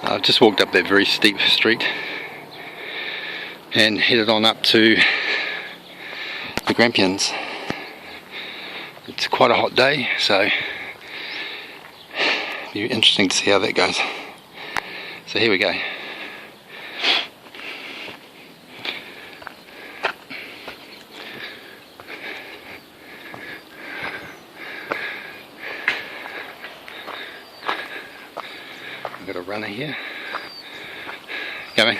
I've just walked up that very steep street and headed on up to the Grampians. It's quite a hot day, so it'll be interesting to see how that goes. So here we go. I've got a runner here. Coming.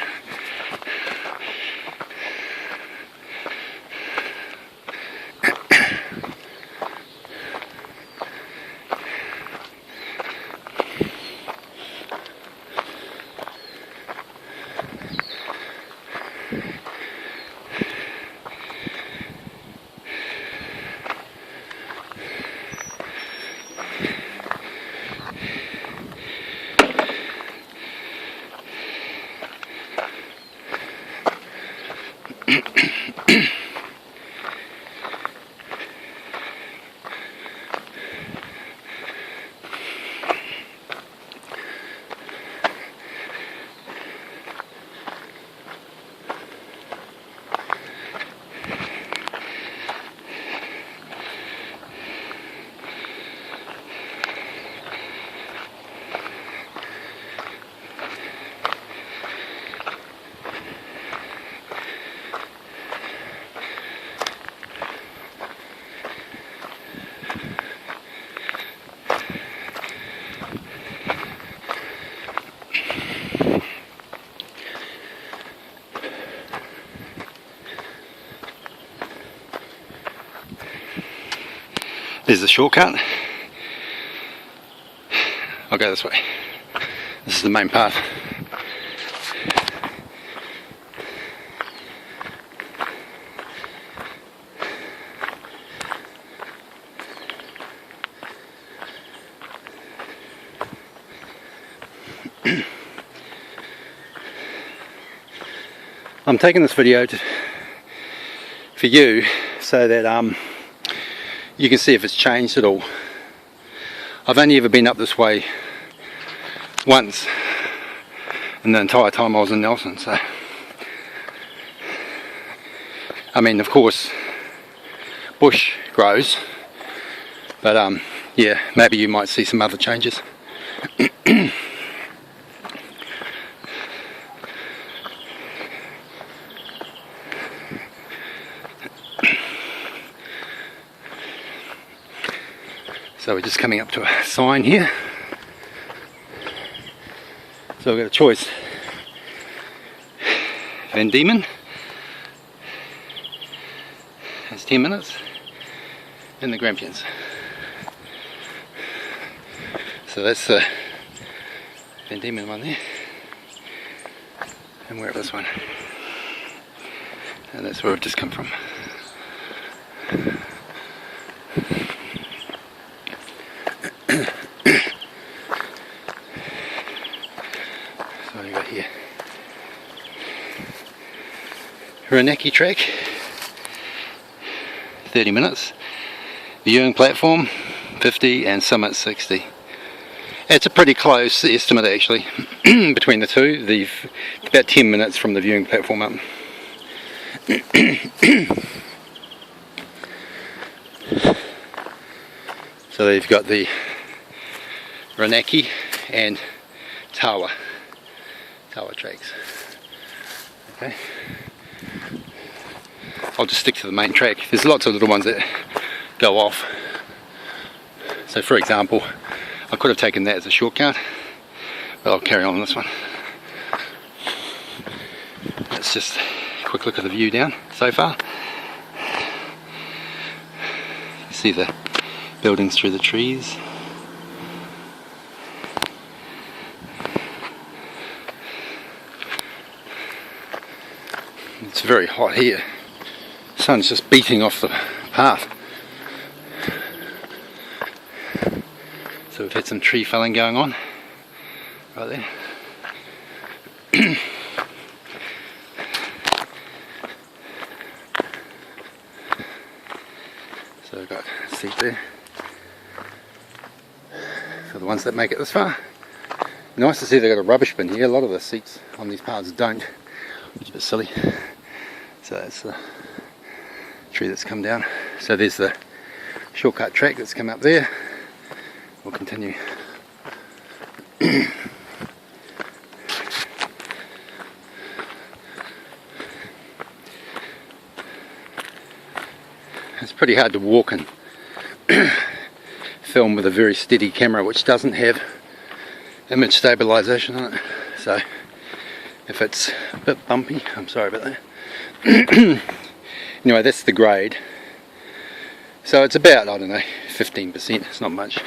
There's the shortcut. I'll go this way. This is the main path. I'm taking this video for you so that you can see if it's changed at all. I've only ever been up this way once in the entire time I was in Nelson, so I mean, of course bush grows, but yeah, maybe you might see some other changes. So we're just coming up to a sign here. So we've got a choice. Van Diemen. That's 10 minutes. And the Grampians. So that's the Van Diemen one there. And we're at this one. And that's where we've just come from. So you got here Reneki track, 30 minutes, viewing platform 50 and summit 60. It's a pretty close estimate actually between the two. About 10 minutes from the viewing platform up. So they've got the Reneki and Tawa tracks. Okay, I'll just stick to the main track. There's lots of little ones that go off. So for example, I could have taken that as a shortcut, but I'll carry on this one. Let's just a quick look at the view down so far. You see the buildings through the trees. It's very hot here. The sun's just beating off the path. So we've had some tree felling going on right there. So we've got a seat there for the ones that make it this far. Nice to see they've got a rubbish bin here. A lot of the seats on these paths don't, which is a bit silly. So that's the tree that's come down. So there's the shortcut track that's come up there. We'll continue. It's pretty hard to walk and film with a very steady camera which doesn't have image stabilization on it. So if it's a bit bumpy, I'm sorry about that. Anyway, that's the grade. So it's about, I don't know, 15%. It's not much.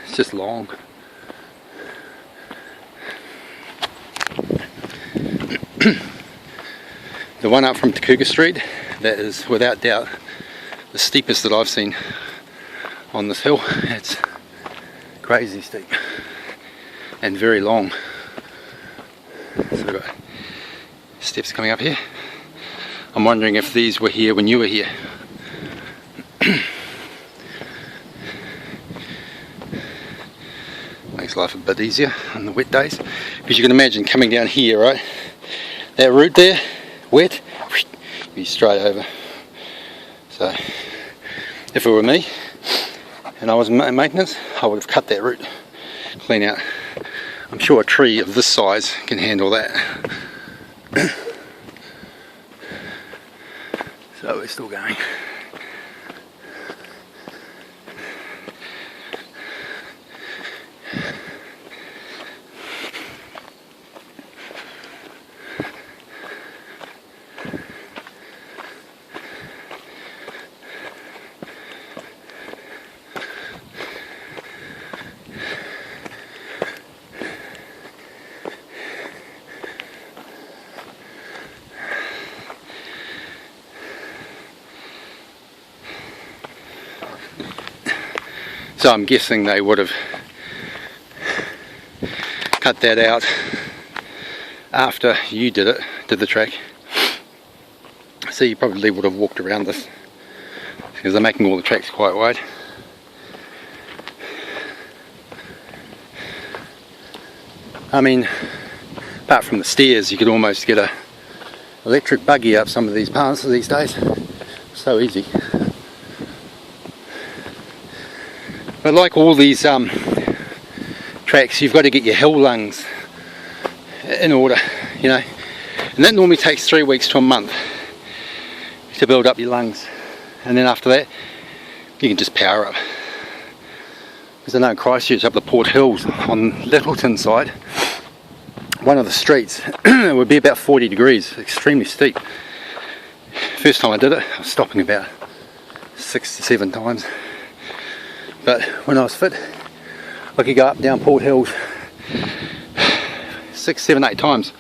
It's just long. The one up from Takuga Street, that is without doubt the steepest that I've seen on this hill. It's crazy steep and very long. So we've got steps coming up here. I'm wondering if these were here when you were here. Makes life a bit easier on the wet days, because you can imagine coming down here, right? That route there, wet, be straight over. So if it were me and I was in maintenance, I would have cut that route clean out. I'm sure a tree of this size can handle that. So we're still going. So I'm guessing they would have cut that out after you did the track. So you probably would have walked around this, because they're making all the tracks quite wide. I mean, apart from the stairs, you could almost get a electric buggy up some of these paths these days. So easy. But like all these tracks, you've got to get your hill lungs in order, you know, and that normally takes 3 weeks to a month to build up your lungs, and then after that you can just power up. Because I know in Christchurch, up the Port Hills on Littleton side, one of the streets would be about 40 degrees, extremely steep. First time I did it, I was stopping about 6 to 7 times. But when I was fit, I could go up and down Port Hills 6, 7, 8 times,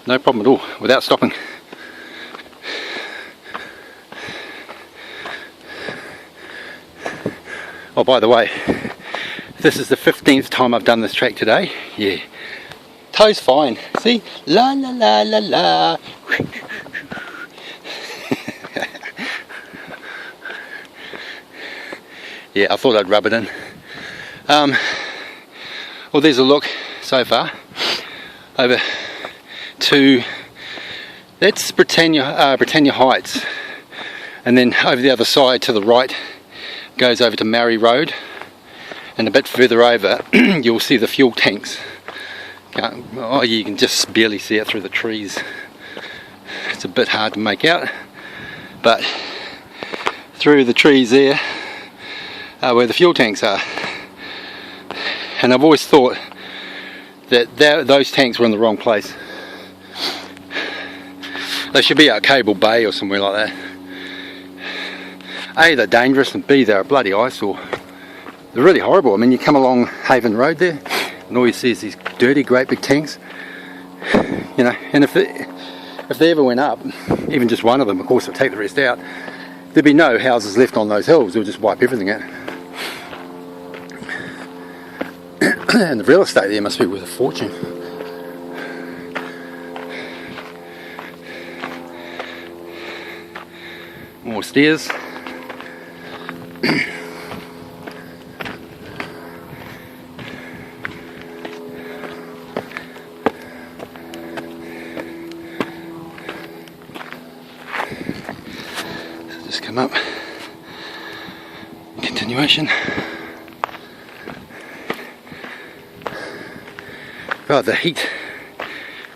no problem at all, without stopping. Oh, by the way, this is the 15th time I've done this track today. Yeah, toes fine. See, la la la la la. Yeah, I thought I'd rub it in. Well, there's a look so far over to, that's Britannia Heights, and then over the other side to the right goes over to Murray Road, and a bit further over you'll see the fuel tanks. Oh, you can just barely see it through the trees. It's a bit hard to make out, but through the trees there, where the fuel tanks are. And I've always thought that those tanks were in the wrong place. They should be at Cable Bay or somewhere like that. A, they're dangerous, and B, they're a bloody eyesore. They're really horrible. I mean, you come along Haven Road there and all you see is these dirty, great big tanks. You know, and if they ever went up, even just one of them, of course it'll take the rest out, there'd be no houses left on those hills. They'll just wipe everything out. And the real estate there must be worth a fortune. More stairs. come up. Continuation. God, the heat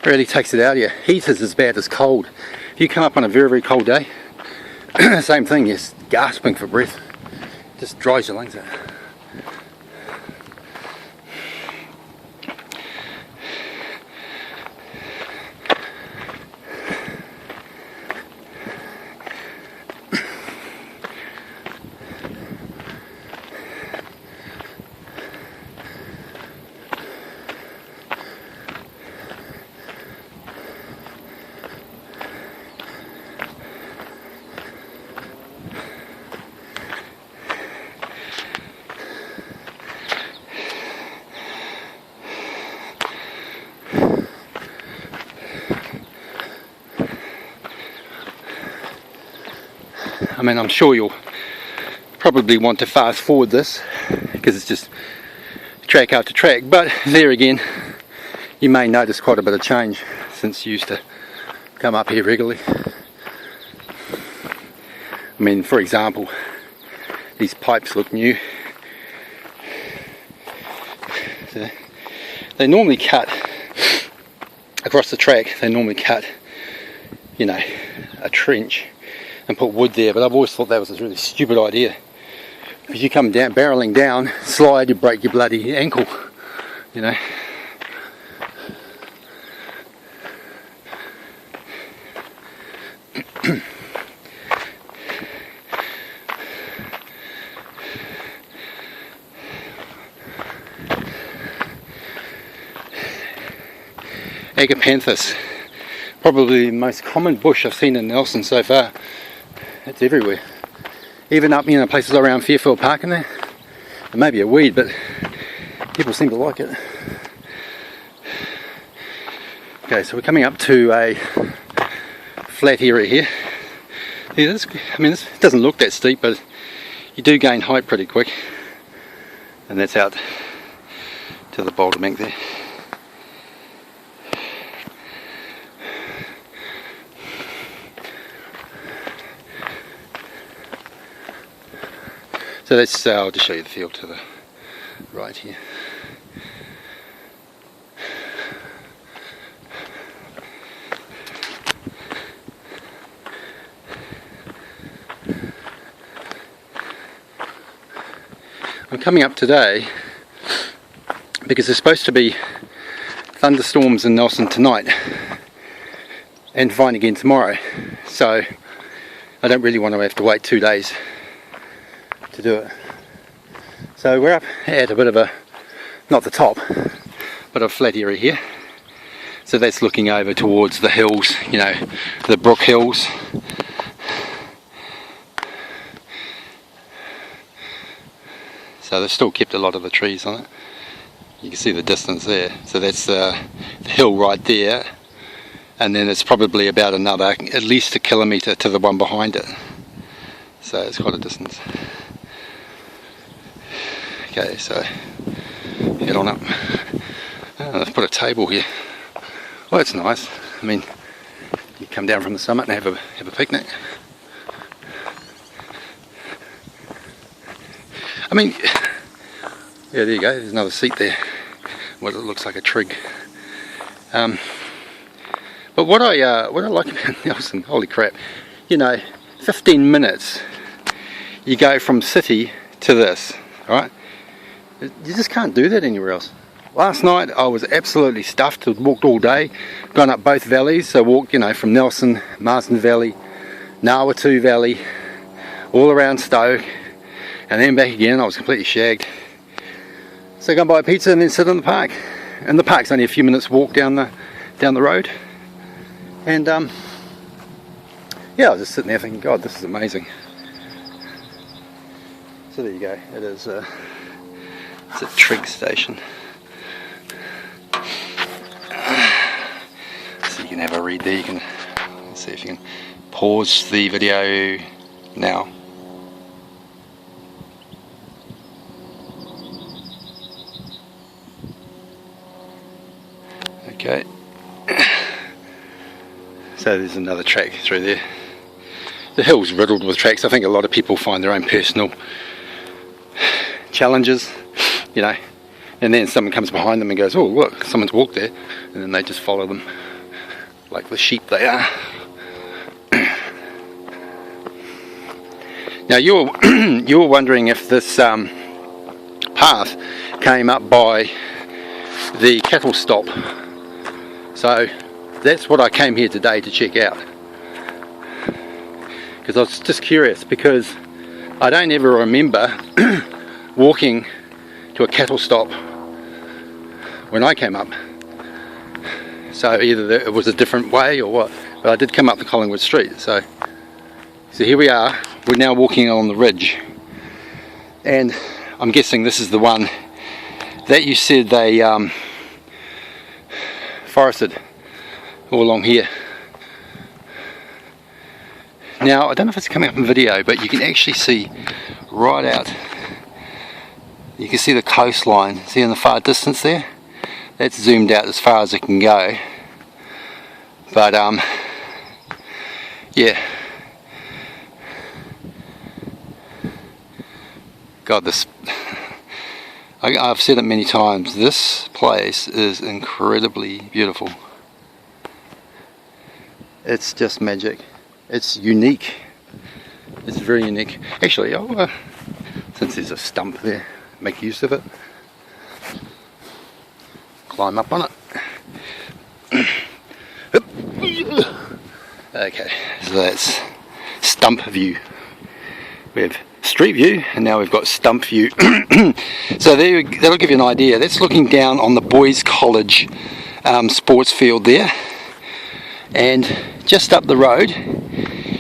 really takes it out of you. Heat is as bad as cold. If you come up on a very, very cold day, same thing, you're gasping for breath. Just dries your lungs out. I mean, I'm sure you'll probably want to fast forward this because it's just track after track, but there again you may notice quite a bit of change since you used to come up here regularly. I mean, for example, these pipes look new. So they normally cut across the track, they normally cut, you know, a trench and put wood there, but I've always thought that was a really stupid idea, because you come down, barreling down, slide, you break your bloody ankle, you know. Agapanthus, probably the most common bush I've seen in Nelson so far. It's everywhere, even up, you know, places around Fairfield Park and there. It may be a weed, but people seem to like it. Okay, so we're coming up to a flat area here. Yeah, this doesn't look that steep, but you do gain height pretty quick, and that's out to the boulder bank there. So that's, I'll just show you the field to the right here. I'm coming up today because there's supposed to be thunderstorms in Nelson tonight and fine again tomorrow, so I don't really want to have to wait 2 days to do it. So we're up at a bit of a, not the top, but a flat area here. So that's looking over towards the hills, you know, the Brook Hills. So they've still kept a lot of the trees on it. You can see the distance there. So that's the hill right there, and then it's probably about another, at least a kilometre to the one behind it. So it's quite a distance. Okay, so head on up. Oh, they've put a table here. Well, that's nice. I mean, you come down from the summit and have a picnic. I mean, yeah, there you go. There's another seat there. What it looks like a trig. But what I like about Nelson, holy crap, you know, 15 minutes. You go from city to this, right? You just can't do that anywhere else. Last night I was absolutely stuffed. I'd walked all day, gone up both valleys. So walked, you know, from Nelson, Marsden Valley, Nawatu Valley, all around Stoke, and then back again. I was completely shagged. So go and buy a pizza and then sit in the park. And the park's only a few minutes walk down the road. And yeah, I was just sitting there thinking, God, this is amazing. So there you go. It is. It's a trig station. So you can have a read there. You can see if you can pause the video now. Okay. So there's another track through there. the hill's riddled with tracks. I think a lot of people find their own personal challenges, you know, and then someone comes behind them and goes, oh look, someone's walked there, and then they just follow them like the sheep they are. Now you were wondering if this path came up by the cattle stop, so that's what I came here today to check out, because I was just curious, because I don't ever remember walking to a cattle stop when I came up, so either it was a different way or what, but I did come up the Collingwood street. So here we are, we're now walking on the ridge, and I'm guessing this is the one that you said they forested all along here. Now I don't know if it's coming up in video, but you can actually see right out, you can see the coastline, see in the far distance there, that's zoomed out as far as it can go, but yeah, God, this, I've said it many times, this place is incredibly beautiful. It's just magic. It's unique. It's very unique. Actually, I'll, since there's a stump there, make use of it. Climb up on it. Okay, so that's stump view. We have street view, and now we've got stump view. So there, that'll give you an idea. That's looking down on the boys' college sports field there, and just up the road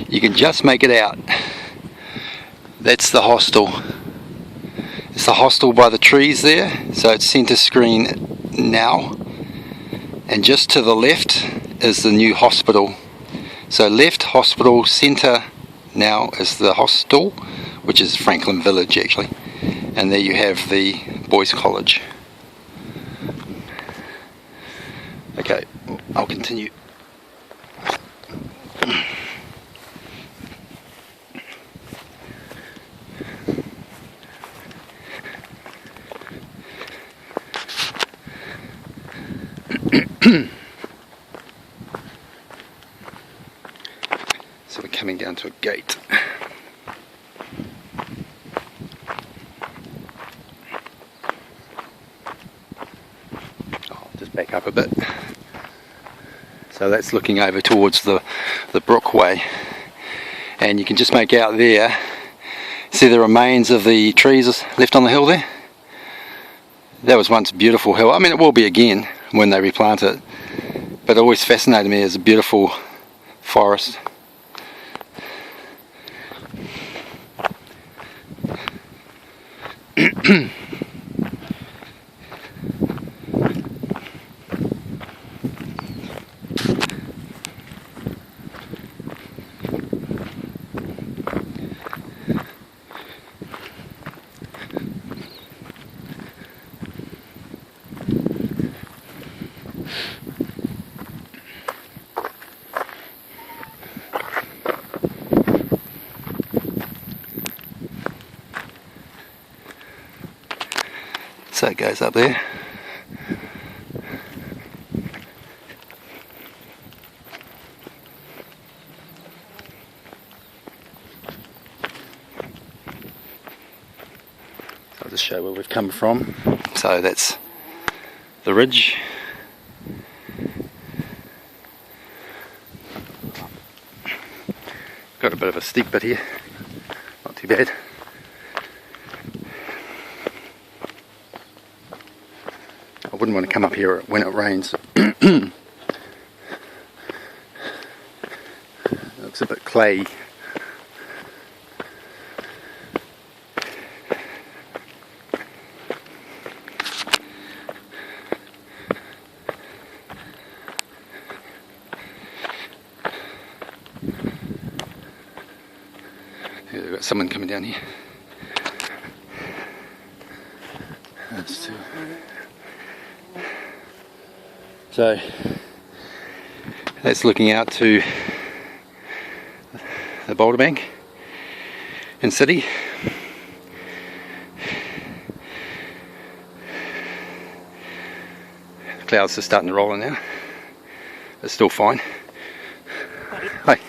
you can just make it out. That's the hostel. It's the hostel by the trees there, so it's centre screen now, and just to the left is the new hospital. So left hospital, centre now is the hostel, which is Franklin Village actually, and there you have the boys' college. Okay, I'll continue. So we're coming down to a gate. I'll just back up a bit. So that's looking over towards the brookway, and you can just make out there, see the remains of the trees left on the hill there. That was once a beautiful hill. I mean, it will be again when they replant it, but it always fascinated me as a beautiful forest. So it goes up there. I'll just show where we've come from. So that's the ridge. Got a bit of a steep bit here, not too bad. I wouldn't want to come up here when it rains. It looks a bit clayey. Yeah, we've got someone coming down here. That's two. So that's looking out to the boulder bank in city. The clouds are starting to roll in now. It's still fine. Hi.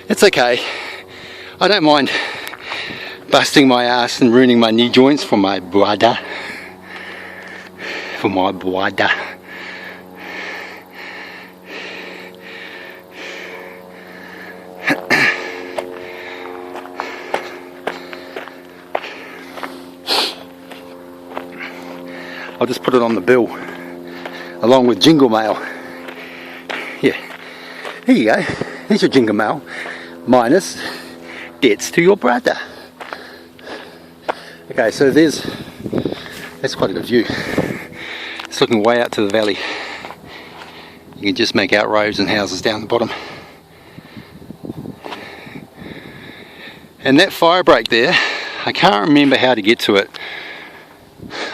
It's okay. I don't mind busting my ass and ruining my knee joints for my brother. For my brother. I'll just put it on the bill along with jingle mail. Yeah, here you go. Here's your jingle mail minus debts to your brother. Okay, so that's quite a good view. It's looking way out to the valley. You can just make out roads and houses down the bottom. And that fire break there, I can't remember how to get to it.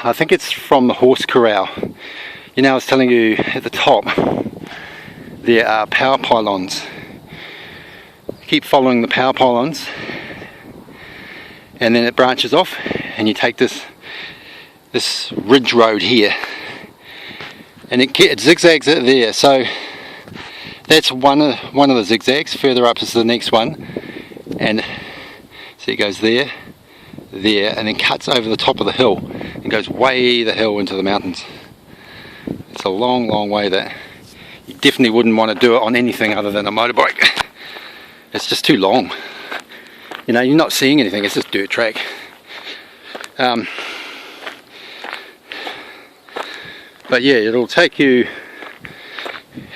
I think it's from the horse corral. You know, I was telling you at the top there are power pylons. Keep following the power pylons and then it branches off and you take this ridge road here and it zigzags it there. So that's one of the zigzags. Further up is the next one, and so it goes there, and then cuts over the top of the hill and goes way the hill into the mountains. It's a long way that you definitely wouldn't want to do it on anything other than a motorbike. It's just too long. You know, you're not seeing anything, it's just dirt track. But yeah, it'll take you,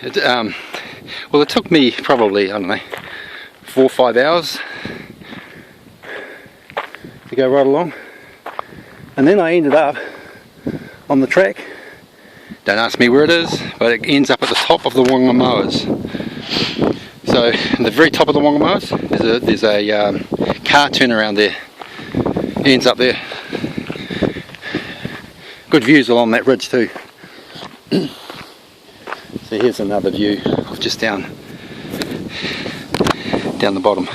well, it took me probably, I don't know, 4 or 5 hours to go right along. And then I ended up on the track. Don't ask me where it is, but it ends up at the top of the Whangamoas. So, at the very top of the Whangamoas, there's a car turnaround there. It ends up there. Good views along that ridge too. So here's another view of just down the bottom.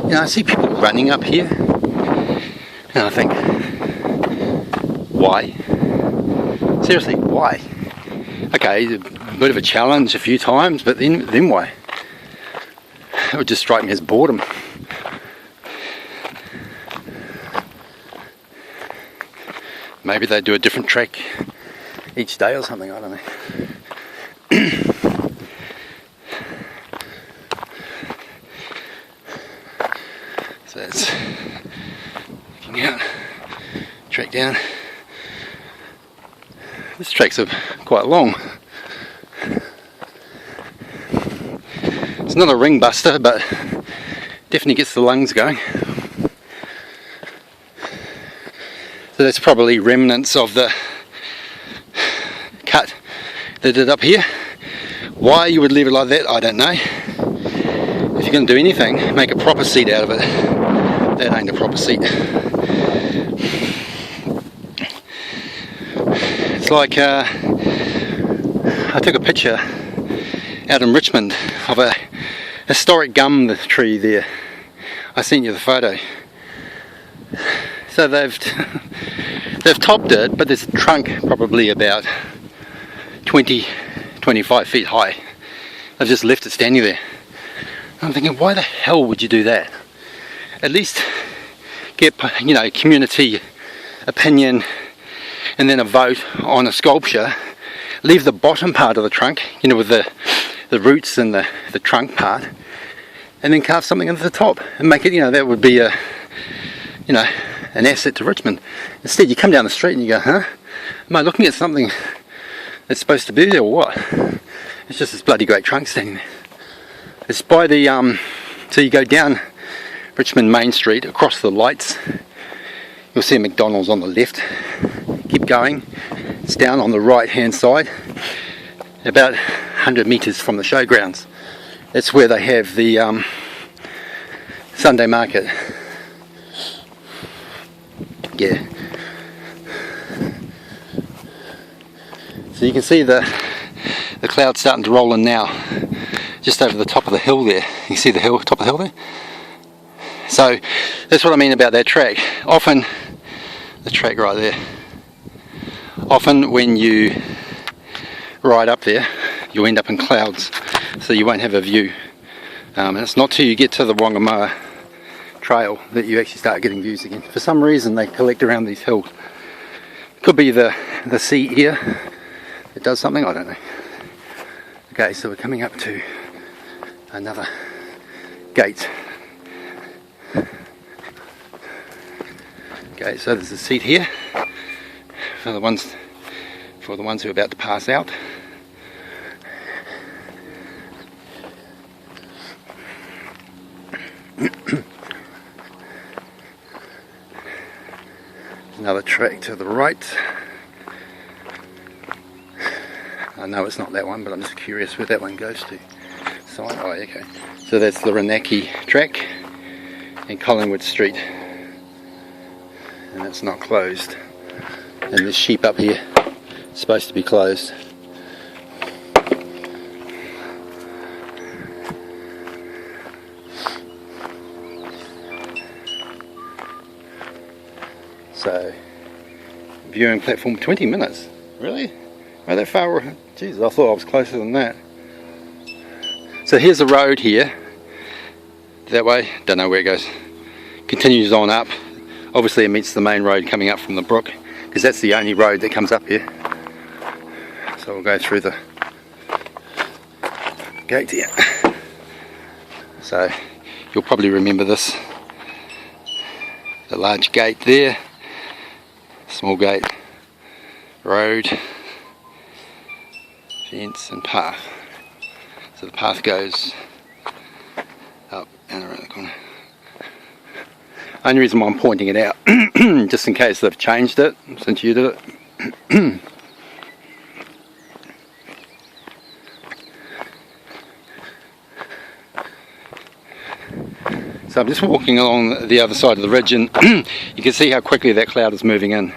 You know, I see people running up here, and I think, why? Seriously, why? Okay, a bit of a challenge a few times, but then why? It would just strike me as boredom. Maybe they do a different track each day or something, I don't know. So it's looking out, track down. This track's quite long. It's not a ring buster, but definitely gets the lungs going. So that's probably remnants of the cut they did up here. Why you would leave it like that, I don't know. If you're going to do anything, make a proper seat out of it. That ain't a proper seat. It's like I took a picture out in Richmond of a historic gum tree there. I sent you the photo. So they've topped it, but there's a trunk probably about 20-25 feet high. They've just left it standing there. I'm thinking, why the hell would you do that? At least get, you know, community opinion and then a vote on a sculpture, leave the bottom part of the trunk, you know, with the roots and the trunk part, and then carve something into the top and make it, you know, that would be a, you know, an asset to Richmond. Instead you come down the street and you go, huh, am I looking at something that's supposed to be there or what? It's just this bloody great trunk standing there. It's by the so you go down Richmond Main Street across the lights, you'll see a McDonald's on the left. Keep going, it's down on the right hand side, about 100 metres from the showgrounds. That's where they have the Sunday market. Yeah. So you can see the clouds starting to roll in now, just over the top of the hill there. You see the hill, top of the hill there? So that's what I mean about that track. Often, the track right there, often when you ride up there, you'll end up in clouds, so you won't have a view. And it's not till you get to the Whangamoa trail that you actually start getting views again. For some reason they collect around these hills. Could be the sea here. It does something, I don't know. Okay, so we're coming up to another gate. Okay, so there's a seat here for the ones who are about to pass out. Another track to the right. I know it's not that one, but I'm just curious where that one goes to. So, oh, okay. So that's the Renaki track in Collingwood Street, and it's not closed. And this sheep up here is supposed to be closed. So, viewing platform 20 minutes. Really? Are that far? Jesus, I thought I was closer than that. So here's the road here. That way, don't know where it goes. Continues on up. Obviously it meets the main road coming up from the brook, because that's the only road that comes up here. So we'll go through the gate here. So you'll probably remember this. The large gate there. Small gate, road, fence and path. So the path goes up and around the corner. Only reason why I'm pointing it out, just in case they've changed it since you did it. So I'm just walking along the other side of the ridge, and you can see how quickly that cloud is moving in.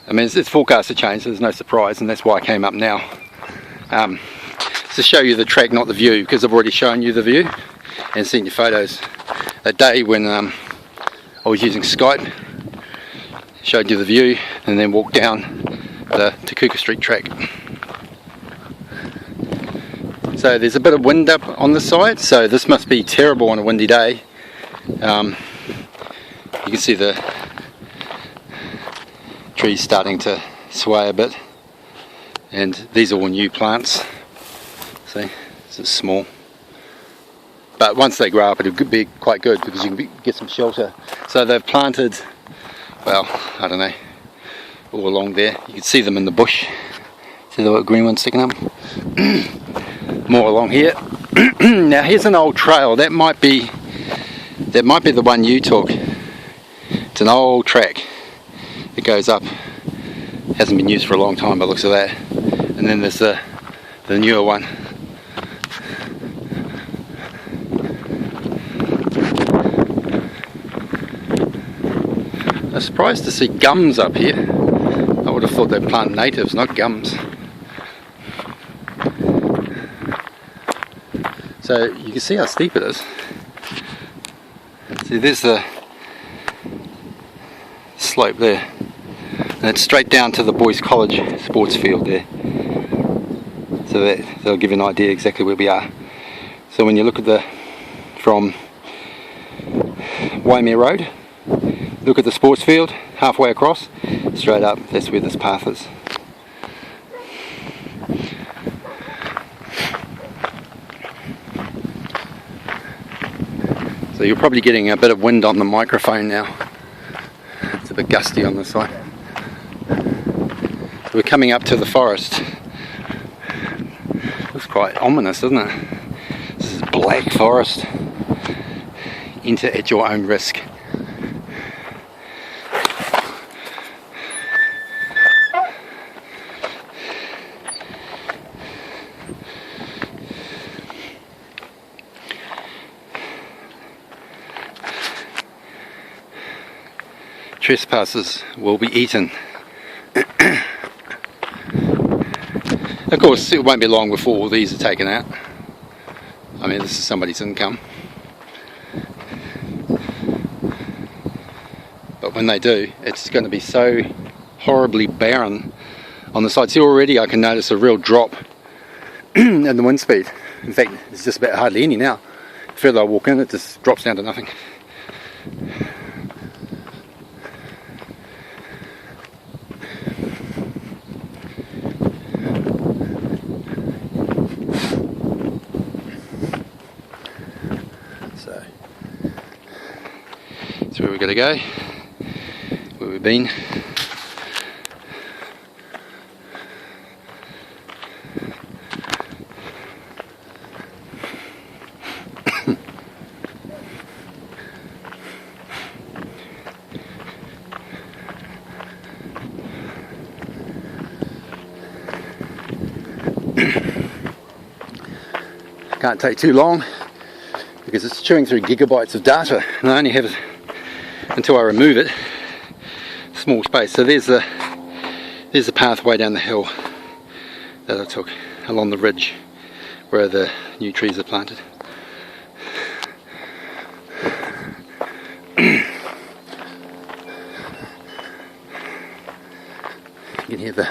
I mean, it's forecast to change, so there's no surprise, and that's why I came up now. To show you the track, not the view, because I've already shown you the view and seen your photos. That day when I was using Skype, showed you the view, and then walked down the Takuka Street track. So there's a bit of wind up on the side, so this must be terrible on a windy day. You can see the trees starting to sway a bit, and these are all new plants. See, it's small, but once they grow up it'll be quite good, because you can get some shelter. So they've planted, well, I don't know, all along there. You can see them in the bush. See the little green one sticking up? More along here. Now here's an old trail. That might be the one you took. It's an old track. It goes up. Hasn't been used for a long time by the looks of that. And then there's the newer one. I'm surprised to see gums up here. I would have thought they'd plant natives, not gums. So you can see how steep it is. See, there's the slope there, and it's straight down to the boys' college sports field there. So that'll give you an idea exactly where we are. So when you look at from Waimea Road, Look at the sports field, halfway across, straight up, that's where this path is. So you're probably getting a bit of wind on the microphone now. It's a bit gusty on this side. So we're coming up to the forest. Looks quite ominous, doesn't it? This is black forest. Enter at your own risk. Trespassers will be eaten. Of course, it won't be long before all these are taken out. I mean, this is somebody's income. But when they do, it's going to be so horribly barren on the side. See, already I can notice a real drop in the wind speed. In fact, there's just about hardly any now. The further I walk in, it just drops down to nothing. So, that's where we're going to go, where we've been. Can't take too long because it's chewing through gigabytes of data, and I only have it until I remove it. Small space. So there's the pathway down the hill that I took along the ridge where the new trees are planted. You can hear the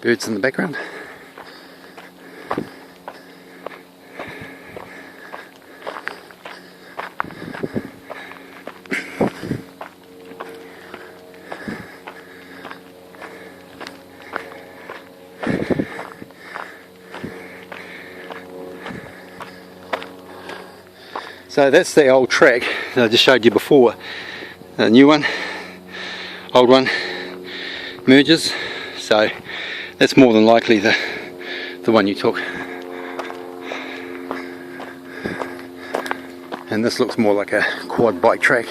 birds in the background. So that's the old track that I just showed you before. The new one, old one, merges. So that's more than likely the one you took. And this looks more like a quad bike track.